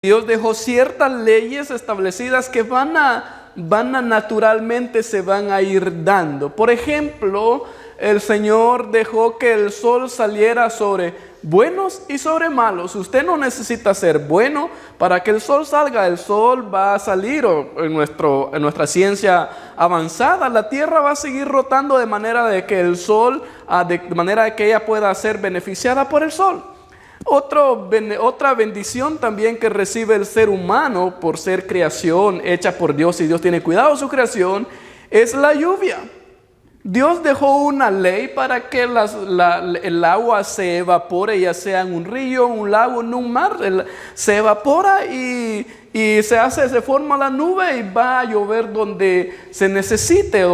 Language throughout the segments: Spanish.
Dios dejó ciertas leyes establecidas que naturalmente se van a ir dando. Por ejemplo, el Señor dejó que el sol saliera sobre buenos y sobre malos. Usted no necesita ser bueno para que el sol salga. El sol va a salir, en nuestra ciencia avanzada, la tierra va a seguir rotando de manera de que el sol, de manera de que ella pueda ser beneficiada por el sol. Otra bendición también que recibe el ser humano por ser creación hecha por Dios, y Dios tiene cuidado de su creación, es la lluvia. Dios dejó una ley para que el agua se evapore, ya sea en un río, un lago, en un mar. Se evapora y se forma la nube y va a llover donde se necesite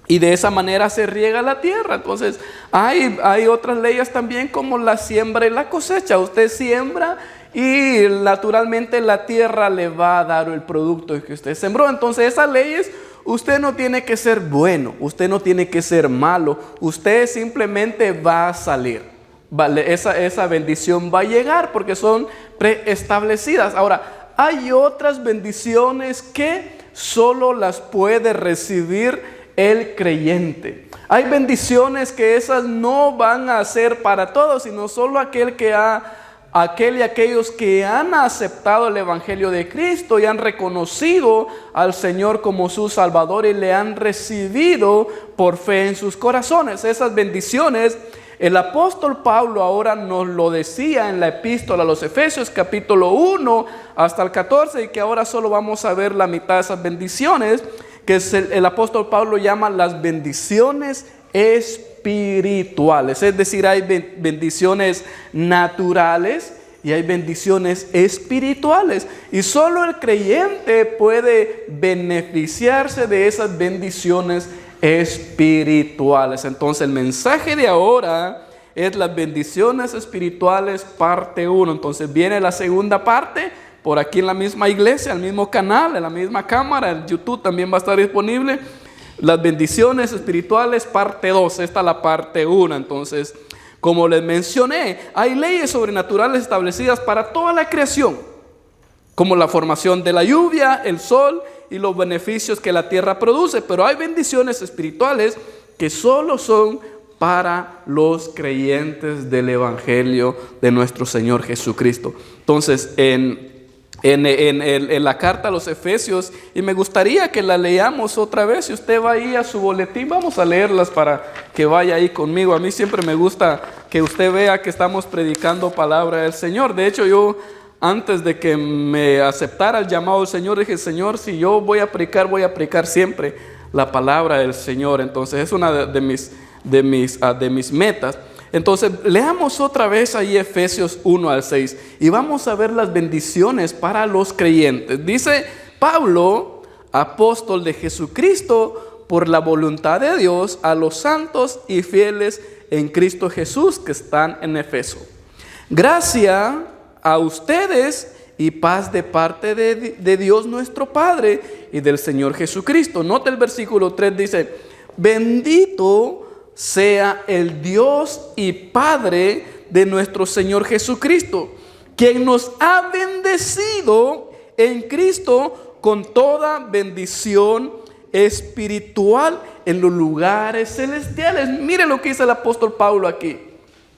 y de esa manera se riega la tierra. Entonces hay otras leyes también, como la siembra y la cosecha. Usted siembra y naturalmente la tierra le va a dar el producto que usted sembró. Entonces esas leyes, usted no tiene que ser bueno, usted no tiene que ser malo, usted simplemente va a salir. Vale, esa bendición va a llegar porque son preestablecidas. Ahora, hay otras bendiciones que solo las puede recibir el creyente. Hay bendiciones que esas no van a ser para todos, sino solo aquel y aquellos que han aceptado el Evangelio de Cristo y han reconocido al Señor como su Salvador y le han recibido por fe en sus corazones. Esas bendiciones, el apóstol Pablo ahora nos lo decía en la epístola a los Efesios, capítulo 1 hasta el 14, y que ahora solo vamos a ver la mitad de esas bendiciones, que el apóstol Pablo llama las bendiciones espirituales. Es decir, hay bendiciones naturales y hay bendiciones espirituales, y solo el creyente puede beneficiarse de esas bendiciones espirituales. Entonces el mensaje de ahora es las bendiciones espirituales parte 1. Entonces viene la segunda parte por aquí en la misma iglesia, el mismo canal, en la misma cámara. El YouTube también va a estar disponible. Las bendiciones espirituales parte 2. Esta es la parte 1. Entonces, como les mencioné, hay leyes sobrenaturales establecidas para toda la creación, como la formación de la lluvia, el sol y los beneficios que la tierra produce. Pero hay bendiciones espirituales que solo son para los creyentes del Evangelio de nuestro Señor Jesucristo. Entonces, en la carta a los Efesios, y me gustaría que la leamos otra vez. Si usted va ahí a su boletín, vamos a leerlas para que vaya ahí conmigo. A mí siempre me gusta que usted vea que estamos predicando palabra del Señor. De hecho, yo antes de que me aceptara el llamado del Señor, dije: Señor, si yo voy a predicar siempre la palabra del Señor. Entonces es una de mis metas. Entonces leamos otra vez ahí Efesios 1 al 6 y vamos a ver las bendiciones para los creyentes. Dice Pablo, apóstol de Jesucristo, por la voluntad de Dios, a los santos y fieles en Cristo Jesús que están en Efeso. Gracia a ustedes y paz de parte de Dios nuestro Padre y del Señor Jesucristo. Nota el versículo 3, dice: bendito sea el Dios y Padre de nuestro Señor Jesucristo, quien nos ha bendecido en Cristo con toda bendición espiritual en los lugares celestiales. Mire lo que dice el apóstol Pablo aquí,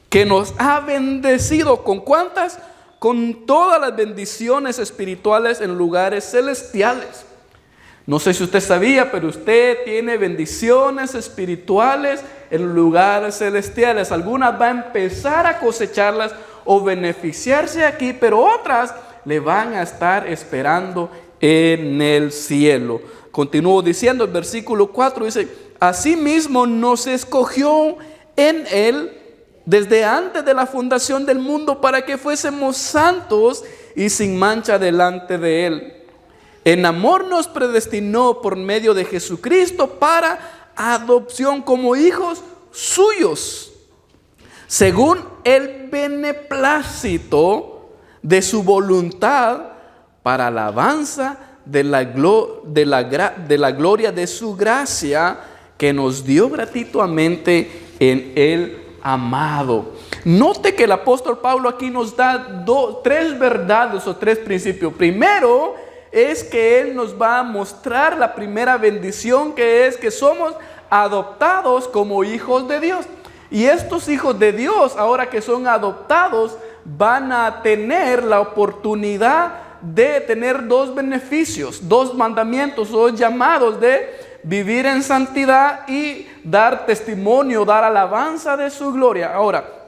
que nos ha bendecido ¿con cuántas? Con todas las bendiciones espirituales en lugares celestiales. No sé si usted sabía, pero usted tiene bendiciones espirituales en lugares celestiales. Algunas va a empezar a cosecharlas o beneficiarse aquí, pero otras le van a estar esperando en el cielo. Continúo diciendo, el versículo 4 dice: asimismo nos escogió en él desde antes de la fundación del mundo para que fuésemos santos y sin mancha delante de él. En amor nos predestinó por medio de Jesucristo para adopción como hijos suyos, según el beneplácito de su voluntad, para alabanza de la gloria de su gracia, que nos dio gratuitamente en el amado. Note que el apóstol Pablo aquí nos da tres verdades o tres principios. Primero es que él nos va a mostrar la primera bendición, que es que somos adoptados como hijos de Dios. Y estos hijos de Dios, ahora que son adoptados, van a tener la oportunidad de tener dos beneficios, dos mandamientos, dos llamados de vivir en santidad y dar testimonio, dar alabanza de su gloria. Ahora,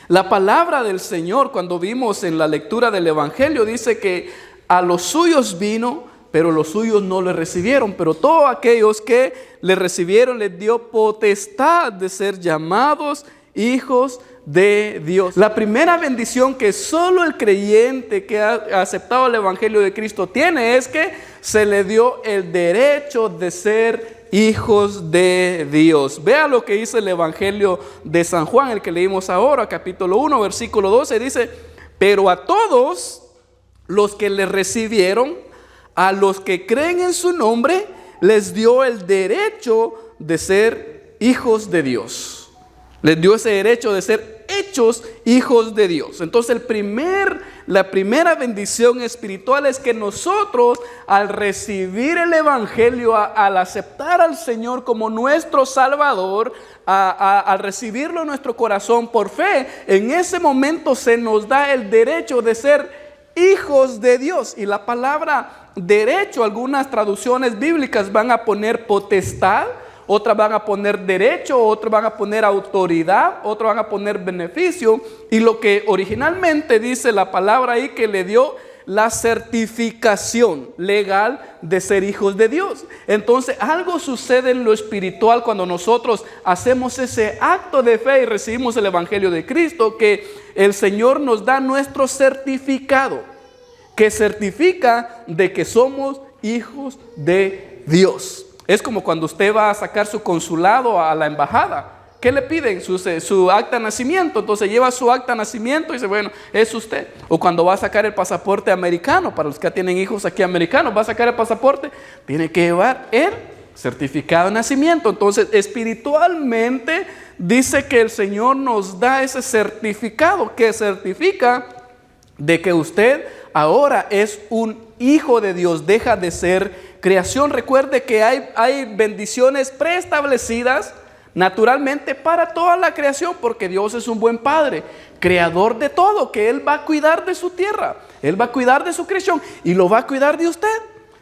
la palabra del Señor, cuando vimos en la lectura del Evangelio, dice que a los suyos vino, pero los suyos no le recibieron. Pero todos aquellos que le recibieron, les dio potestad de ser llamados hijos de Dios. La primera bendición que solo el creyente que ha aceptado el Evangelio de Cristo tiene es que se le dio el derecho de ser hijos de Dios. Vea lo que dice el Evangelio de San Juan, el que leímos ahora, capítulo 1, versículo 12, dice: pero a todos los que le recibieron, a los que creen en su nombre, les dio el derecho de ser hijos de Dios. Les dio ese derecho de ser hechos hijos de Dios. Entonces la primera bendición espiritual es que nosotros, al recibir el Evangelio, al aceptar al Señor como nuestro Salvador, al recibirlo en nuestro corazón por fe, en ese momento se nos da el derecho de ser hijos de Dios. Y la palabra derecho, algunas traducciones bíblicas van a poner potestad, otras van a poner derecho, otras van a poner autoridad, otras van a poner beneficio. Y lo que originalmente dice la palabra ahí, que le dio la certificación legal de ser hijos de Dios. Entonces algo sucede en lo espiritual cuando nosotros hacemos ese acto de fe y recibimos el Evangelio de Cristo, que el Señor nos da nuestro certificado, que certifica de que somos hijos de Dios. Es como cuando usted va a sacar su consulado a la embajada. ¿Qué le piden? Su acta de nacimiento. Entonces lleva su acta de nacimiento y dice, bueno, es usted. O cuando va a sacar el pasaporte americano, para los que tienen hijos aquí americanos, va a sacar el pasaporte, tiene que llevar el certificado de nacimiento. Entonces espiritualmente dice que el Señor nos da ese certificado que certifica de que usted ahora es un hijo de Dios, deja de ser creación. Recuerde que hay bendiciones preestablecidas naturalmente para toda la creación, porque Dios es un buen Padre, creador de todo, que Él va a cuidar de su tierra, Él va a cuidar de su creación y lo va a cuidar de usted.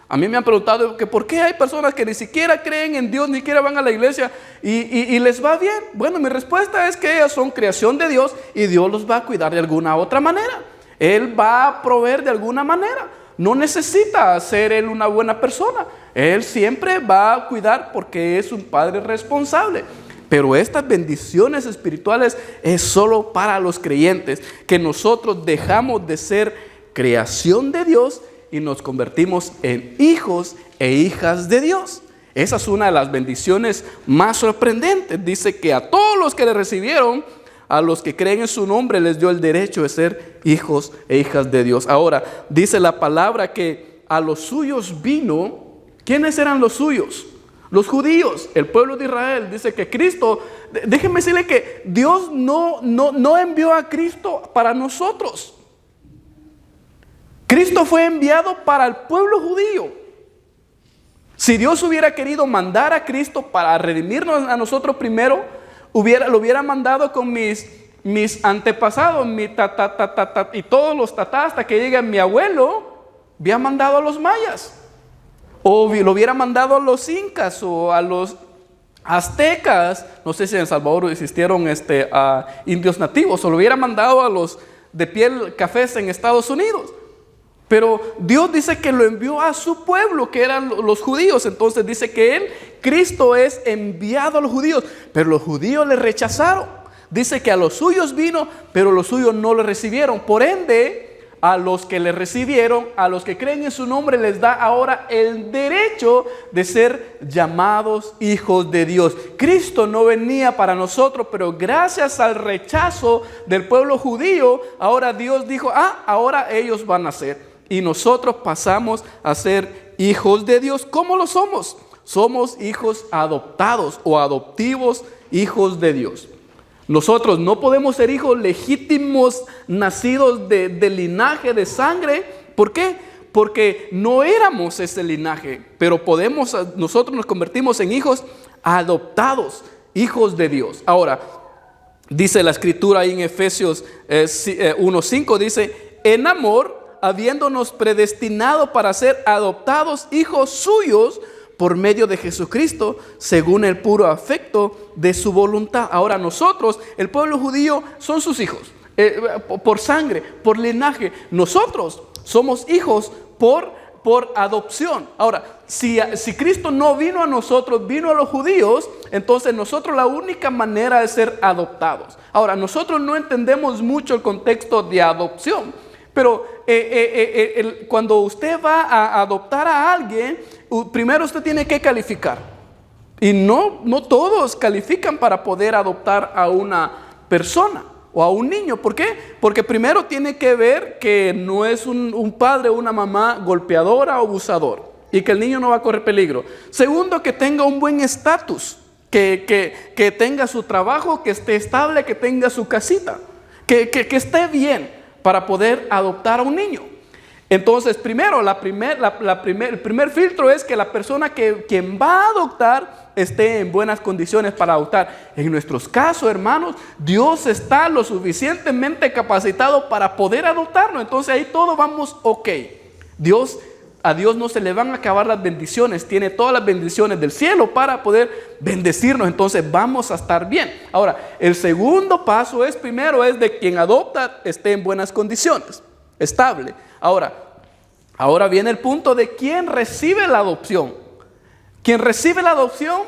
A mí me han preguntado que por qué hay personas que ni siquiera creen en Dios, ni siquiera van a la iglesia y les va bien. Bueno, mi respuesta es que ellas son creación de Dios y Dios los va a cuidar de alguna otra manera. Él va a proveer de alguna manera. No necesita ser Él una buena persona. Él siempre va a cuidar porque es un Padre responsable. Pero estas bendiciones espirituales es solo para los creyentes, que nosotros dejamos de ser creación de Dios y nos convertimos en hijos e hijas de Dios. Esa es una de las bendiciones más sorprendentes. Dice que a todos los que le recibieron, a los que creen en su nombre, les dio el derecho de ser hijos e hijas de Dios. Ahora, dice la palabra que a los suyos vino. ¿Quiénes eran los suyos? Los judíos, el pueblo de Israel. Dice que Cristo, déjenme decirle que Dios no envió a Cristo para nosotros. Cristo fue enviado para el pueblo judío. Si Dios hubiera querido mandar a Cristo para redimirnos a nosotros primero, lo hubiera mandado con mis antepasados, y todos los tatás, hasta que llegue mi abuelo, había mandado a los mayas. O lo hubiera mandado a los incas o a los aztecas. No sé si en El Salvador existieron indios nativos, o lo hubiera mandado a los de piel cafés en Estados Unidos. Pero Dios dice que lo envió a su pueblo, que eran los judíos. Entonces dice que Cristo es enviado a los judíos, pero los judíos le rechazaron. Dice que a los suyos vino, pero los suyos no le recibieron. Por ende, a los que le recibieron, a los que creen en su nombre, les da ahora el derecho de ser llamados hijos de Dios. Cristo no venía para nosotros, pero gracias al rechazo del pueblo judío, ahora Dios dijo, ahora ellos van a ser. Y nosotros pasamos a ser hijos de Dios. ¿Cómo lo somos? Somos hijos adoptados o adoptivos hijos de Dios. Nosotros no podemos ser hijos legítimos nacidos de linaje, de sangre. ¿Por qué? Porque no éramos ese linaje, pero nosotros nos convertimos en hijos adoptados, hijos de Dios. Ahora, dice la escritura ahí en Efesios 1:5, dice, en amor, habiéndonos predestinado para ser adoptados hijos suyos por medio de Jesucristo, según el puro afecto de su voluntad. Ahora nosotros, el pueblo judío, son sus hijos, por sangre, por linaje. Nosotros somos hijos por adopción. Ahora, si Cristo no vino a nosotros, vino a los judíos, entonces nosotros la única manera de ser adoptados. Ahora, nosotros no entendemos mucho el contexto de adopción, pero cuando usted va a adoptar a alguien, primero usted tiene que calificar. Y no todos califican para poder adoptar a una persona o a un niño. ¿Por qué? Porque primero tiene que ver que no es un padre o una mamá golpeadora o abusador y que el niño no va a correr peligro. Segundo, que tenga un buen estatus, que tenga su trabajo, que esté estable, que tenga su casita, que esté bien para poder adoptar a un niño. Entonces, primero, el primer filtro es que la persona quien va a adoptar esté en buenas condiciones para adoptar. En nuestros casos, hermanos, Dios está lo suficientemente capacitado para poder adoptarnos. Entonces ahí todos vamos ok. A Dios no se le van a acabar las bendiciones. Tiene todas las bendiciones del cielo para poder bendecirnos. Entonces vamos a estar bien. Ahora, el segundo paso primero es de quien adopta esté en buenas condiciones, estable. Ahora viene el punto de quién recibe la adopción. Quien recibe la adopción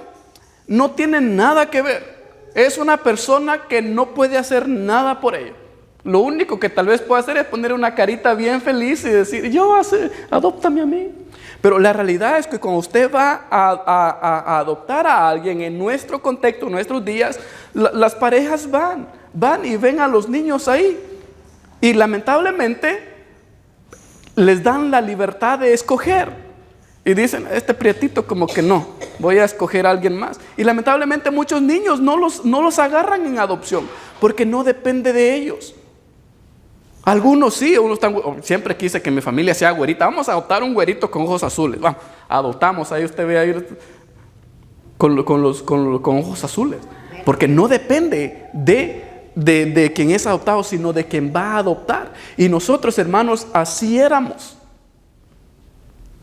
no tiene nada que ver. Es una persona que no puede hacer nada por ello. Lo único que tal vez puede hacer es poner una carita bien feliz y decir, adóptame a mí. Pero la realidad es que cuando usted va a adoptar a alguien en nuestro contexto, en nuestros días, las parejas van y ven a los niños ahí. Y lamentablemente les dan la libertad de escoger. Y dicen, este prietito como que no, voy a escoger a alguien más. Y lamentablemente muchos niños no los agarran en adopción, porque no depende de ellos. Algunos sí, siempre quise que mi familia sea güerita. Vamos a adoptar un güerito con ojos azules. Vamos, adoptamos, ahí usted ve ahí con ojos azules. Porque no depende de quien es adoptado, sino de quien va a adoptar. Y nosotros, hermanos, así éramos.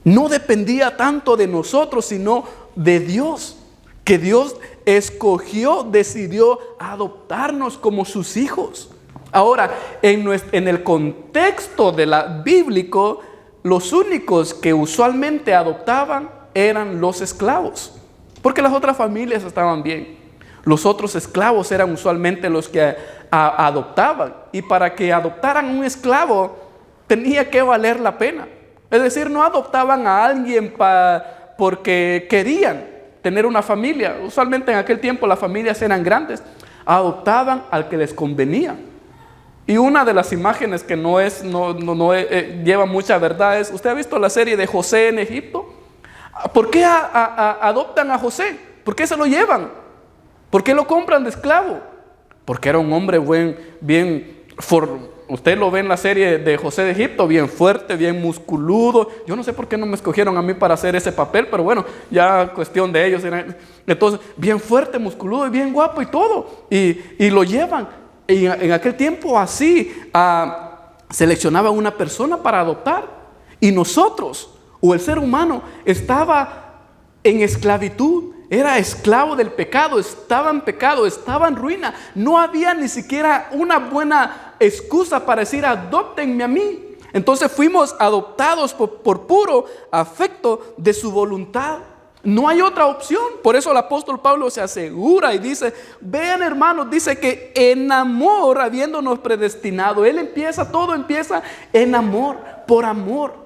No dependía tanto de nosotros, sino de Dios, que Dios escogió, decidió adoptarnos como sus hijos. Ahora, en el contexto bíblico, los únicos que usualmente adoptaban eran los esclavos, porque las otras familias estaban bien. Los otros esclavos eran usualmente los que adoptaban, y para que adoptaran un esclavo tenía que valer la pena. Es decir, no adoptaban a alguien porque querían tener una familia. Usualmente en aquel tiempo las familias eran grandes. Adoptaban al que les convenía. Y una de las imágenes que no lleva mucha verdad es, ¿usted ha visto la serie de José en Egipto? ¿Por qué adoptan a José? ¿Por qué se lo llevan? ¿Por qué lo compran de esclavo? Porque era un hombre usted lo ve en la serie de José de Egipto, bien fuerte, bien musculudo. Yo no sé por qué no me escogieron a mí para hacer ese papel, pero bueno, ya cuestión de ellos. Entonces, bien fuerte, musculudo y bien guapo y todo. Y lo llevan. Y en aquel tiempo así seleccionaban una persona para adoptar. Y nosotros, o el ser humano, estaba en esclavitud. Era esclavo del pecado, estaba en pecado, estaba en ruina. No había ni siquiera una buena excusa para decir, adóptenme a mí. Entonces fuimos adoptados por puro afecto de su voluntad. No hay otra opción. Por eso el apóstol Pablo se asegura y dice, vean hermanos, dice que en amor, habiéndonos predestinado, todo empieza en amor, por amor.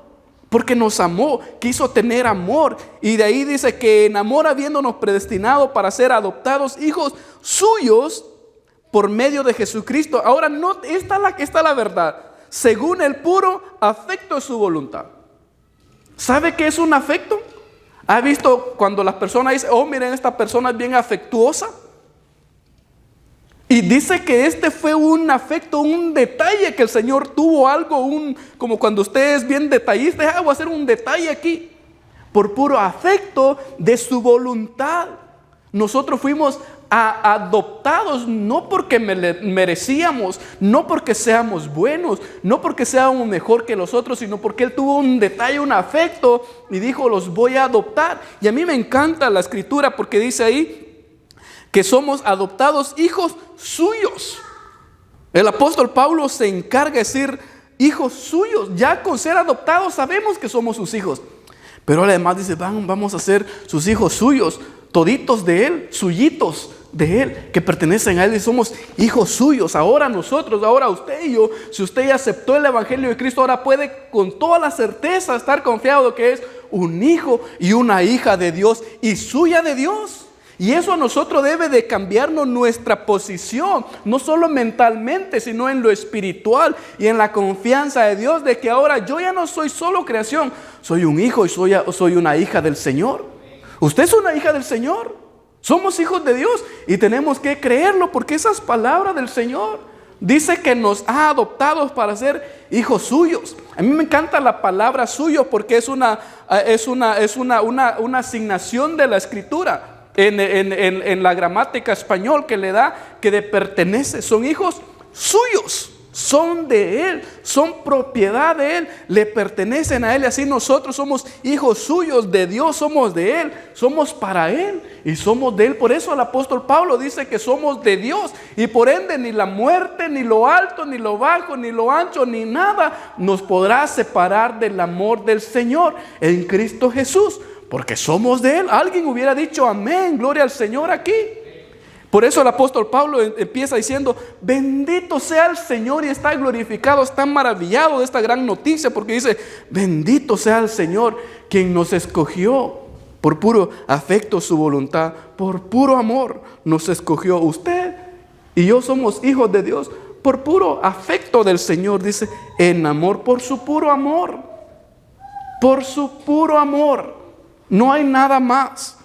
Porque nos amó, quiso tener amor. Y de ahí dice que en amor habiéndonos predestinado para ser adoptados hijos suyos por medio de Jesucristo. Ahora, esta es la verdad. Según el puro afecto de su voluntad. ¿Sabe qué es un afecto? ¿Ha visto cuando las personas dicen, miren, esta persona es bien afectuosa? Y dice que este fue un afecto, un detalle que el Señor tuvo, algo, como cuando usted es bien detallista, voy a hacer un detalle aquí. Por puro afecto de su voluntad. Nosotros fuimos adoptados no porque merecíamos, no porque seamos buenos, no porque seamos mejor que los otros, sino porque Él tuvo un detalle, un afecto y dijo, los voy a adoptar. Y a mí me encanta la escritura porque dice ahí que somos adoptados hijos suyos. El apóstol Pablo se encarga de decir hijos suyos. Ya con ser adoptados sabemos que somos sus hijos. Pero además dice, vamos a ser sus hijos suyos, toditos de Él, suyitos de Él, que pertenecen a Él y somos hijos suyos. Ahora nosotros, ahora usted y yo, si usted ya aceptó el Evangelio de Cristo, ahora puede con toda la certeza estar confiado de que es un hijo y una hija de Dios y suya de Dios. Y eso a nosotros debe de cambiarnos nuestra posición, no solo mentalmente, sino en lo espiritual y en la confianza de Dios, de que ahora yo ya no soy solo creación, soy un hijo y soy una hija del Señor. Usted es una hija del Señor, somos hijos de Dios y tenemos que creerlo porque esas palabras del Señor dice que nos ha adoptado para ser hijos suyos. A mí me encanta la palabra suyo porque es una asignación de la Escritura. En la gramática español que le da que de pertenece, son hijos suyos, son de Él, son propiedad de Él, le pertenecen a Él y así nosotros somos hijos suyos de Dios, somos de Él, somos para Él y somos de Él. Por eso el apóstol Pablo dice que somos de Dios y por ende ni la muerte, ni lo alto, ni lo bajo, ni lo ancho, ni nada nos podrá separar del amor del Señor en Cristo Jesús. Porque somos de Él. Alguien hubiera dicho amén, gloria al Señor aquí. Por eso el apóstol Pablo empieza diciendo, bendito sea el Señor, y está glorificado, está maravillado de esta gran noticia, porque dice, bendito sea el Señor, quien nos escogió por puro afecto, su voluntad, por puro amor nos escogió. Usted y yo somos hijos de Dios por puro afecto del Señor, dice, en amor, por su puro amor, por su puro amor. No hay nada más.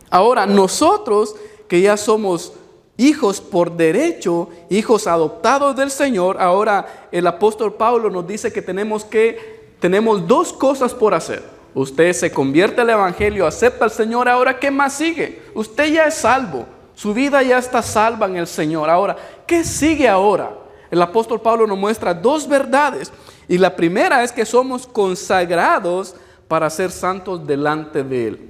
Ahora, nosotros que ya somos hijos por derecho, hijos adoptados del Señor, ahora el apóstol Pablo nos dice que tenemos dos cosas por hacer. Usted se convierte al Evangelio, acepta al Señor, ahora ¿qué más sigue? Usted ya es salvo, su vida ya está salva en el Señor. Ahora, ¿qué sigue ahora? El apóstol Pablo nos muestra dos verdades. Y la primera es que somos consagrados para ser santos delante de Él.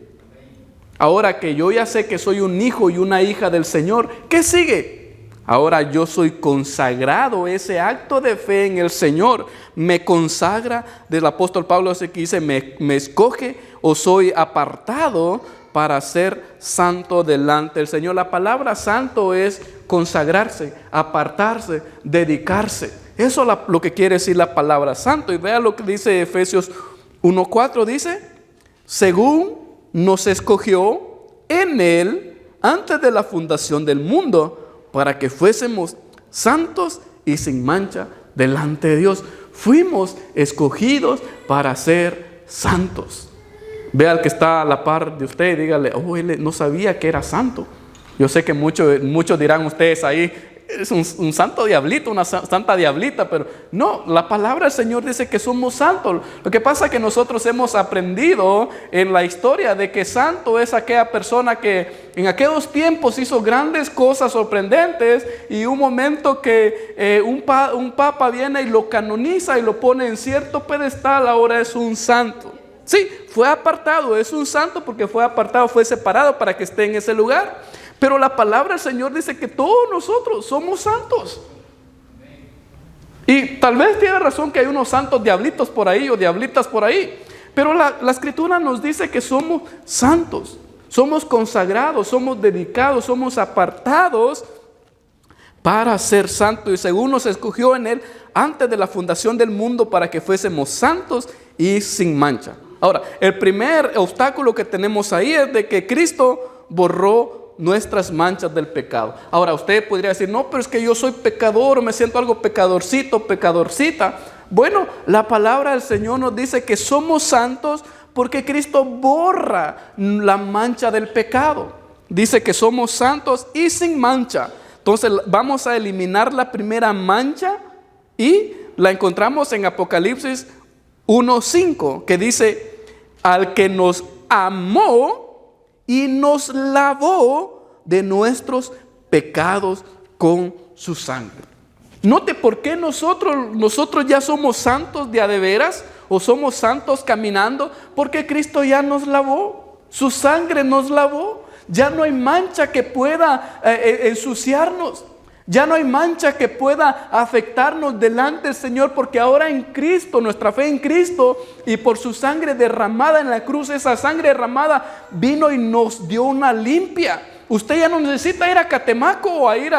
Ahora que yo ya sé que soy un hijo y una hija del Señor, ¿qué sigue? Ahora yo soy consagrado, ese acto de fe en el Señor me consagra. Del apóstol Pablo que dice, me escoge o soy apartado para ser santo delante del Señor. La palabra santo es consagrarse, apartarse, dedicarse. Eso es lo que quiere decir la palabra santo. Y vea lo que dice Efesios 1:4, dice, según nos escogió en Él antes de la fundación del mundo, para que fuésemos santos y sin mancha delante de Dios. Fuimos escogidos para ser santos. Vea al que está a la par de usted y dígale, él no sabía que era santo. Yo sé que muchos dirán ustedes ahí, es un santo diablito, una santa diablita, pero no, la palabra del Señor dice que somos santos. Lo que pasa es que nosotros hemos aprendido en la historia de que santo es aquella persona que en aquellos tiempos hizo grandes cosas sorprendentes y un momento que un papa viene y lo canoniza y lo pone en cierto pedestal, ahora es un santo. Sí, fue apartado, es un santo porque fue apartado, fue separado para que esté en ese lugar. Pero la palabra del Señor dice que todos nosotros somos santos. Y tal vez tiene razón que hay unos santos diablitos por ahí o diablitas por ahí. Pero la Escritura nos dice que somos santos, somos consagrados, somos dedicados, somos apartados para ser santos. Y según nos escogió en Él antes de la fundación del mundo para que fuésemos santos y sin mancha. Ahora, el primer obstáculo que tenemos ahí es de que Cristo borró nuestras manchas del pecado. Ahora usted podría decir, no, pero es que yo soy pecador, me siento algo pecadorcito, pecadorcita. Bueno, la palabra del Señor nos dice que somos santos porque Cristo borra la mancha del pecado. Dice que somos santos y sin mancha Entonces vamos a eliminar la primera mancha y la encontramos en Apocalipsis 1:5, que dice: al que nos amó y nos lavó de nuestros pecados con su sangre. Note por qué nosotros ya somos santos de a de veras, o somos santos caminando, porque Cristo ya nos lavó, su sangre nos lavó. Ya no hay mancha que pueda ensuciarnos. Ya no hay mancha que pueda afectarnos delante del Señor, porque ahora en Cristo, nuestra fe en Cristo y por su sangre derramada en la cruz, esa sangre derramada vino y nos dio una limpia. Usted ya no necesita ir a Catemaco o a ir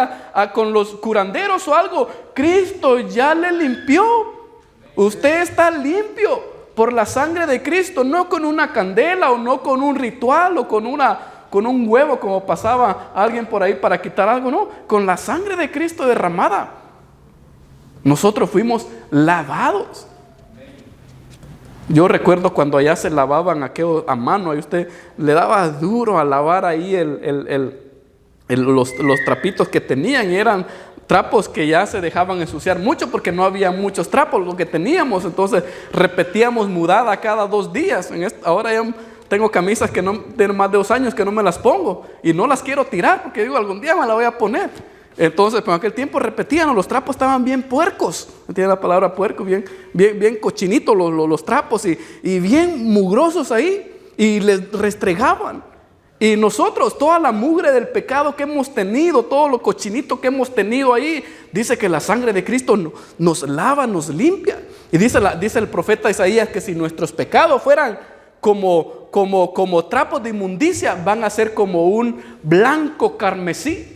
con los curanderos o algo. Cristo ya le limpió. Usted está limpio por la sangre de Cristo, no con una candela o no con un ritual o con un huevo como pasaba alguien por ahí para quitar algo, no, con la sangre de Cristo derramada. Nosotros fuimos lavados. Yo recuerdo cuando allá se lavaban aquello a mano, ahí usted le daba duro a lavar ahí los trapitos que tenían, y eran trapos que ya se dejaban ensuciar mucho porque no había muchos trapos lo que teníamos. Entonces repetíamos mudada cada 2 días. Ahora ya tengo camisas que no tienen más de 2 años que no me las pongo y no las quiero tirar porque digo, algún día me la voy a poner. Entonces, pero en aquel tiempo repetían, los trapos estaban bien puercos. Tiene la palabra puerco, bien cochinitos los trapos y bien mugrosos ahí, y les restregaban. Y nosotros, toda la mugre del pecado que hemos tenido, todo lo cochinito que hemos tenido ahí, dice que la sangre de Cristo nos lava, nos limpia. Y dice el profeta Isaías que si nuestros pecados fueran como trapos de inmundicia, van a ser como un blanco carmesí.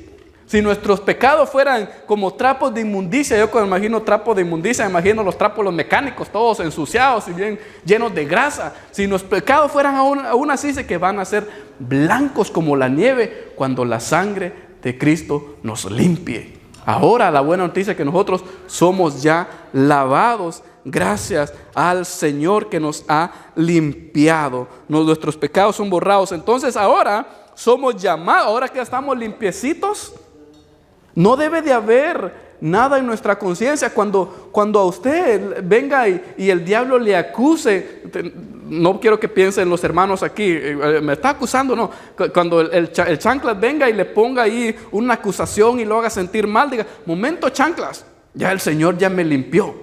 Si nuestros pecados fueran como trapos de inmundicia, yo cuando imagino trapos de inmundicia, me imagino los trapos los mecánicos, todos ensuciados y bien llenos de grasa. Si nuestros pecados fueran aún así, dice que van a ser blancos como la nieve cuando la sangre de Cristo nos limpie. Ahora la buena noticia es que nosotros somos ya lavados gracias al Señor que nos ha limpiado. Nuestros pecados son borrados. Entonces ahora somos llamados, ahora que estamos limpiecitos, no debe de haber nada en nuestra conciencia cuando a usted venga y el diablo le acuse. No quiero que piensen los hermanos aquí, me está acusando, no. Cuando el chanclas venga y le ponga ahí una acusación y lo haga sentir mal, diga, momento chanclas, ya el Señor ya me limpió,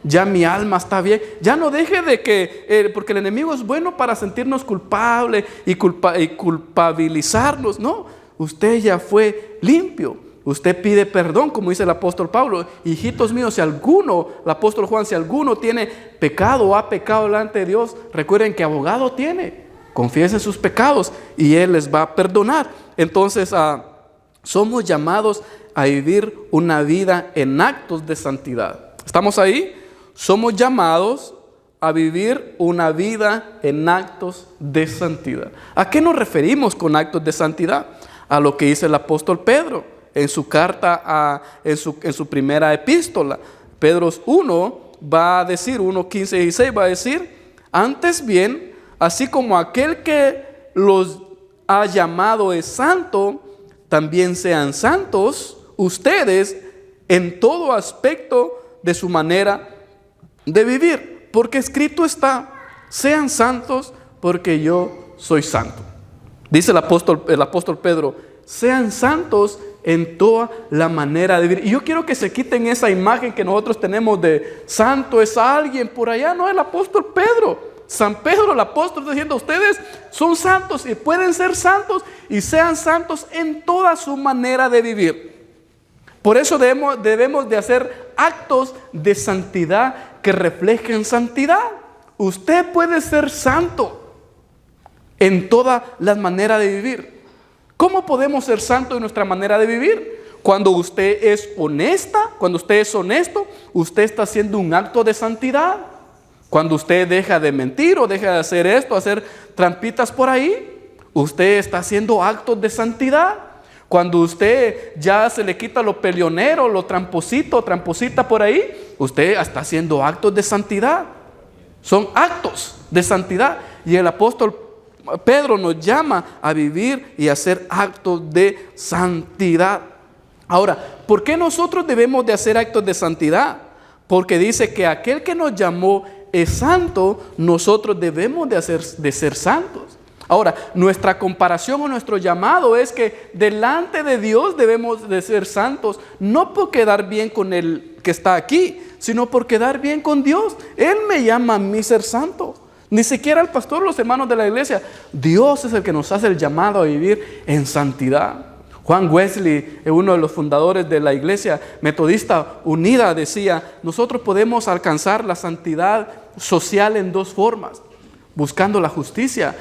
ya mi alma está bien. Ya no deje de que, porque el enemigo es bueno para sentirnos culpables y culpabilizarnos. No, usted ya fue limpio. Usted pide perdón, como dice el apóstol Pablo. Hijitos míos, si alguno, el apóstol Juan, si alguno tiene pecado o ha pecado delante de Dios, recuerden que abogado tiene. Confiesen sus pecados y Él les va a perdonar. Entonces, somos llamados a vivir una vida en actos de santidad. ¿Estamos ahí? Somos llamados a vivir una vida en actos de santidad. ¿A qué nos referimos con actos de santidad? A lo que dice el apóstol Pedro en su carta, en su primera epístola. Pedro 1 va a decir, 1:15 y 16 va a decir: antes bien, así como aquel que los ha llamado es santo, también sean santos ustedes en todo aspecto de su manera de vivir, porque escrito está: sean santos porque yo soy santo. Dice el apóstol Pedro: sean santos en toda la manera de vivir. Y yo quiero que se quiten esa imagen que nosotros tenemos de santo es alguien por allá. No, el apóstol Pedro, San Pedro el apóstol, está diciendo: ustedes son santos y pueden ser santos, y sean santos en toda su manera de vivir. Por eso debemos de hacer actos de santidad que reflejen santidad. Usted puede ser santo en todas las maneras de vivir. ¿Cómo podemos ser santos en nuestra manera de vivir? Cuando usted es honesta, cuando usted es honesto, usted está haciendo un acto de santidad. Cuando usted deja de mentir o deja de hacer esto, hacer trampitas por ahí, usted está haciendo actos de santidad. Cuando usted ya se le quita lo peleonero, lo tramposita por ahí, usted está haciendo actos de santidad. Son actos de santidad. Y el apóstol Pedro nos llama a vivir y a hacer actos de santidad. Ahora, ¿por qué nosotros debemos de hacer actos de santidad? Porque dice que aquel que nos llamó es santo, nosotros debemos de ser santos. Ahora, nuestra comparación o nuestro llamado es que delante de Dios debemos de ser santos, no por quedar bien con el que está aquí, sino por quedar bien con Dios. Él me llama a mí ser santo. Ni siquiera el pastor, los hermanos de la iglesia. Dios es el que nos hace el llamado a vivir en santidad. Juan Wesley, uno de los fundadores de la Iglesia Metodista Unida, decía: nosotros podemos alcanzar la santidad social en dos formas: buscando la justicia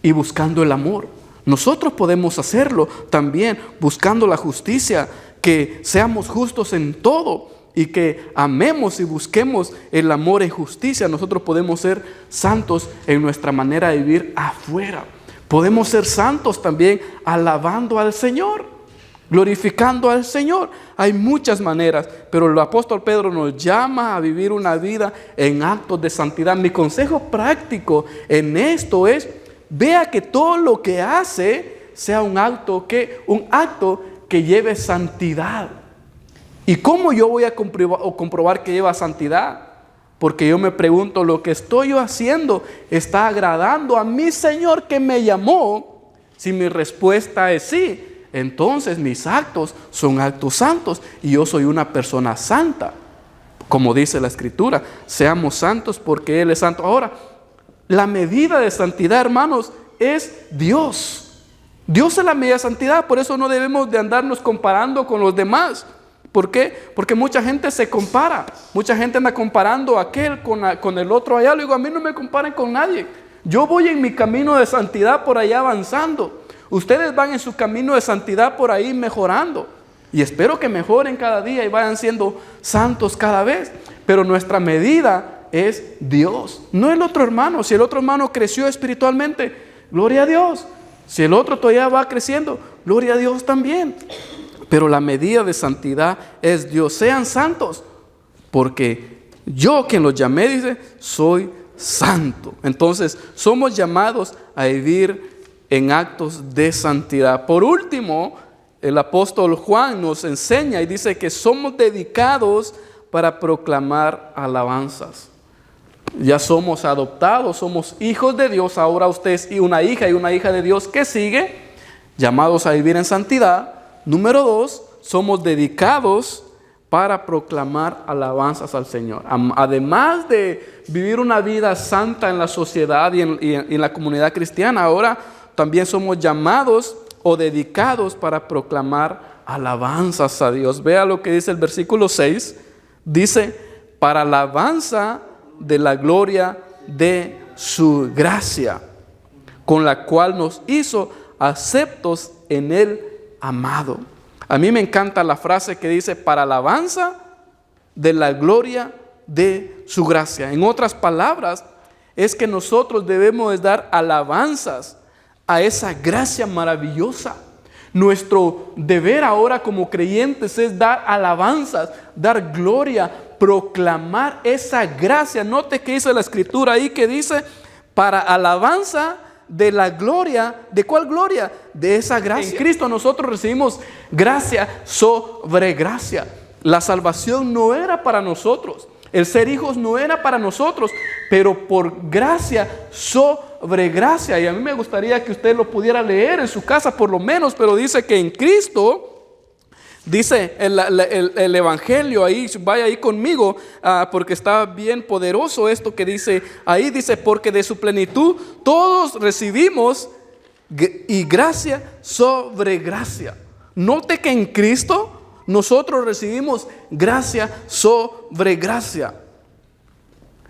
y buscando el amor. Nosotros podemos hacerlo también buscando la justicia, que seamos justos en todo y que amemos y busquemos el amor y justicia. Nosotros podemos ser santos en nuestra manera de vivir afuera. Podemos ser santos también alabando al Señor, glorificando al Señor. Hay muchas maneras, pero el apóstol Pedro nos llama a vivir una vida en actos de santidad. Mi consejo práctico en esto es: vea que todo lo que hace sea un acto que lleve santidad. ¿Y cómo yo voy a comprobar que lleva santidad? Porque yo me pregunto, ¿lo que estoy yo haciendo está agradando a mi Señor que me llamó? Si mi respuesta es sí, entonces mis actos son actos santos y yo soy una persona santa. Como dice la Escritura, seamos santos porque Él es santo. Ahora, la medida de santidad, hermanos, es Dios. Dios es la medida de santidad, por eso no debemos de andarnos comparando con los demás. ¿Por qué? Porque mucha gente se compara. Mucha gente anda comparando a aquel con el otro allá. Le digo, a mí no me comparen con nadie. Yo voy en mi camino de santidad por allá avanzando. Ustedes van en su camino de santidad por ahí mejorando. Y espero que mejoren cada día y vayan siendo santos cada vez. Pero nuestra medida es Dios, no el otro hermano. Si el otro hermano creció espiritualmente, gloria a Dios. Si el otro todavía va creciendo, gloria a Dios también. Pero la medida de santidad es Dios. Sean santos, porque yo, quien los llamé, dice, soy santo. Entonces, somos llamados a vivir en actos de santidad. Por último, el apóstol Juan nos enseña y dice que somos dedicados para proclamar alabanzas. Ya somos adoptados, somos hijos de Dios. Ahora usted es una hija y una hija de Dios que sigue, llamados a vivir en santidad. Número 2, somos dedicados para proclamar alabanzas al Señor. Además de vivir una vida santa en la sociedad y en la comunidad cristiana, ahora también somos llamados o dedicados para proclamar alabanzas a Dios. Vea lo que dice el versículo 6. Dice, para alabanza de la gloria de su gracia, con la cual nos hizo aceptos en el amado. A mí me encanta la frase que dice, para alabanza de la gloria de su gracia. En otras palabras, es que nosotros debemos dar alabanzas a esa gracia maravillosa. Nuestro deber ahora como creyentes es dar alabanzas, dar gloria, proclamar esa gracia. Note que dice la Escritura ahí que dice, para alabanza de la gloria. ¿De cuál gloria? De esa gracia. En Cristo nosotros recibimos gracia sobre gracia. La salvación no era para nosotros. El ser hijos no era para nosotros, pero por gracia sobre gracia. Y a mí me gustaría que usted lo pudiera leer en su casa por lo menos, pero dice que en Cristo, dice el Evangelio, ahí vaya ahí conmigo, porque está bien poderoso esto que dice ahí, dice, porque de su plenitud todos recibimos y gracia sobre gracia. Note que en Cristo nosotros recibimos gracia sobre gracia.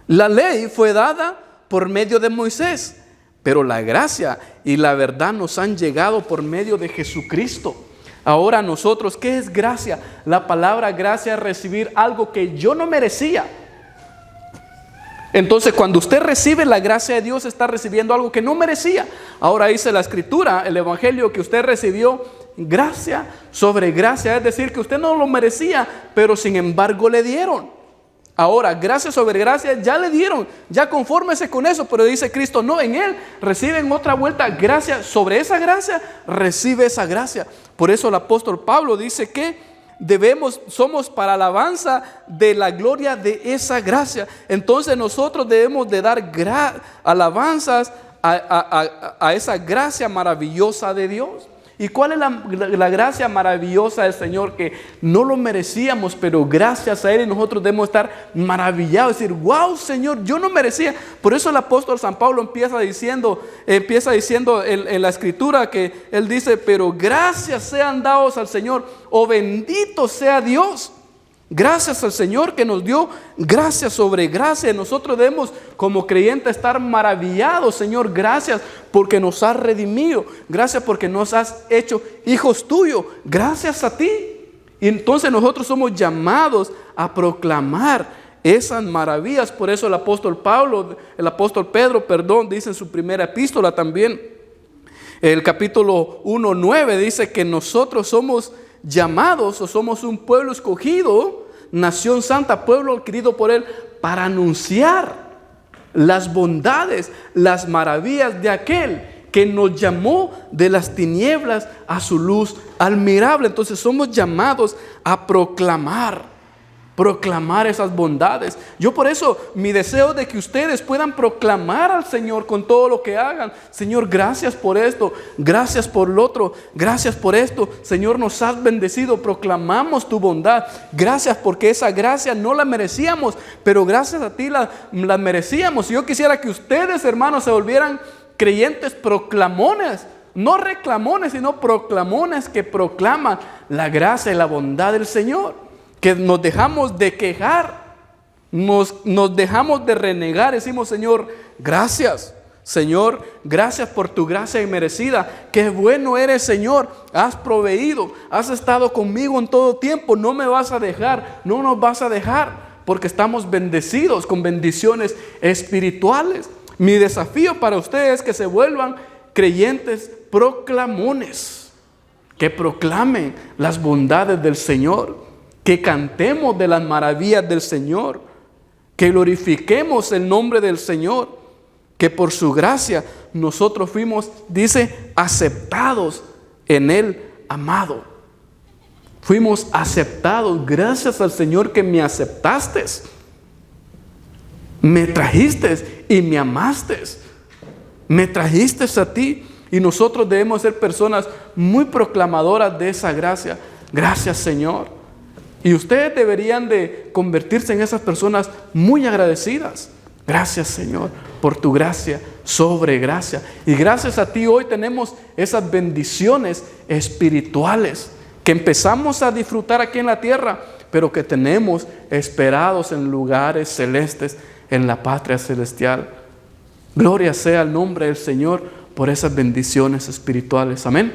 La ley fue dada por medio de Moisés, pero la gracia y la verdad nos han llegado por medio de Jesucristo. Ahora nosotros, ¿qué es gracia? La palabra gracia es recibir algo que yo no merecía. Entonces, cuando usted recibe la gracia de Dios, está recibiendo algo que no merecía. Ahora dice la Escritura, el Evangelio, que usted recibió gracia sobre gracia, es decir, que usted no lo merecía, pero sin embargo le dieron. Ahora, gracia sobre gracia ya le dieron, ya confórmese con eso, pero dice Cristo, no, en Él reciben otra vuelta, gracia sobre esa gracia, recibe esa gracia. Por eso el apóstol Pablo dice que somos para alabanza de la gloria de esa gracia. Entonces nosotros debemos de dar alabanzas a esa gracia maravillosa de Dios. ¿Y cuál es la gracia maravillosa del Señor? Que no lo merecíamos, pero gracias a Él nosotros debemos estar maravillados, decir, wow, Señor, yo no merecía. Por eso el apóstol San Pablo empieza diciendo en la escritura que él dice, pero gracias sean dados al Señor, o bendito sea Dios. Gracias al Señor que nos dio gracia sobre gracia. Nosotros debemos como creyentes estar maravillados. Señor, gracias porque nos has redimido. Gracias porque nos has hecho hijos tuyos. Gracias a ti. Y entonces nosotros somos llamados a proclamar esas maravillas. Por eso el apóstol Pedro, dice en su primera epístola también, el capítulo 1:9, dice que nosotros somos llamados o somos un pueblo escogido, nación santa, pueblo adquirido por Él, para anunciar las bondades, las maravillas de aquel que nos llamó de las tinieblas a su luz admirable. Entonces somos llamados a proclamar esas bondades. Yo por eso mi deseo es de que ustedes puedan proclamar al Señor con todo lo que hagan. Señor, gracias por esto, gracias por lo otro, gracias por esto. Señor, nos has bendecido, proclamamos tu bondad. Gracias porque esa gracia no la merecíamos, pero gracias a ti la merecíamos. Y yo quisiera que ustedes, hermanos, se volvieran creyentes proclamones, no reclamones, sino proclamones que proclaman la gracia y la bondad del Señor. Que nos dejamos de quejar, nos dejamos de renegar, decimos, Señor, gracias. Señor, gracias por tu gracia inmerecida. Qué bueno eres, Señor. Has proveído, has estado conmigo en todo tiempo. No me vas a dejar, no nos vas a dejar, porque estamos bendecidos con bendiciones espirituales. Mi desafío para ustedes es que se vuelvan creyentes proclamones, que proclamen las bondades del Señor, que cantemos de las maravillas del Señor, que glorifiquemos el nombre del Señor, que por su gracia nosotros fuimos, dice, aceptados en el amado. Fuimos aceptados, gracias al Señor que me aceptaste, me trajiste y me amaste, me trajiste a ti. Y nosotros debemos ser personas muy proclamadoras de esa gracia. Gracias, Señor. Y ustedes deberían de convertirse en esas personas muy agradecidas. Gracias, Señor, por tu gracia sobre gracia. Y gracias a ti hoy tenemos esas bendiciones espirituales que empezamos a disfrutar aquí en la tierra, pero que tenemos esperados en lugares celestes, en la patria celestial. Gloria sea el nombre del Señor por esas bendiciones espirituales. Amén.